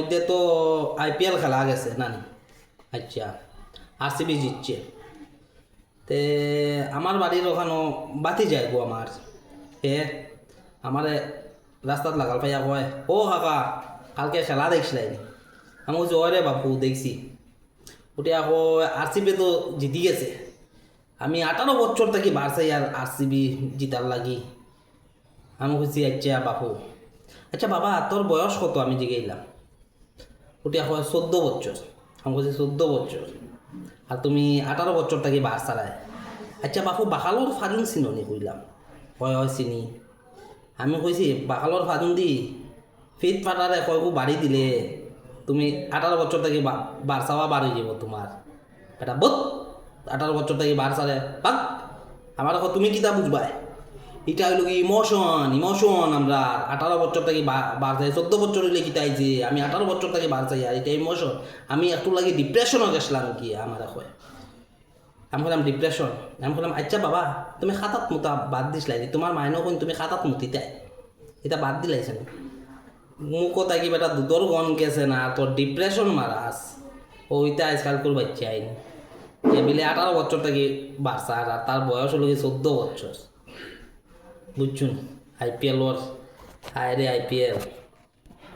মধ্যে তো আইপিএল খেলা গেছে নানি। আচ্ছা, আরসিবি জিতছে। তে আমার বাড়ির ওখানেও বাতি যায় গো আমার। আমারে রাস্তাত লাগাল পাইয়া কয়, ও কাকা কালকে খেলা দেখছিলাই? আমি বলছি ওরে বাপু দেখছি। ওটা আকৌ আরসিবি তো জিতি গেছে। আমি 18 বছর থেকে বারসাই আর আরসিবি জিতার লাগি। আমি বলছি আচ্ছা বাপু, আচ্ছা বাবা তোর বয়স কত? আমি জিগাইলাম। ওটা হয় 14 বছর। আমি বলছি 14 বছর, আর তুমি 18 বছর থেকে বাস চালায়। আচ্ছা বাপু বাকালোর ফাজুন চিনি কইলাম। হয় হয় চিনি। আমি কইছি বাকালোর ফাজুন দি ফিট ফাটারে কয়কু বাড়ি দিলে তুমি 18 বছর থেকে বার চাওয়া বার হয়ে যাব তোমার। এটা বোধ 18 বছর থেকে বার চালে পাক। আমার এখন তুমি কিতা বুঝবাই? এটা হইল কি ইমোশন। ইমোশন আমরা 18 বছর থেকে বার চাই। 14 বছর হইলে কিতা আইছে, আমি 18 বছর থেকে বার চাই, আর এটা ইমোশন। আমি একটু লাগে ডিপ্রেশনও গেছিলাম কি আমার এখন। আমি বললাম ডিপ্রেশন? আমি বললাম আচ্ছা বাবা তুমি খাতাত মুতা বাদ দিসলাই, তোমার মাইনও কোন তুমি খাতাত মুতিতাই, এটা বাদ দিলাইছে না। মুখও তাকি বেটা দুধর গন গেছে না, তোর ডিপ্রেশন মারাস ওইটা আজকাল করে বাচ্চা আইনি। এ বিলে 18 বছর থেকে বাচ্চা, আর তার বয়স হলো 14 বছর। বুঝছুন? আইপিএল ওর হায় রে আইপিএল।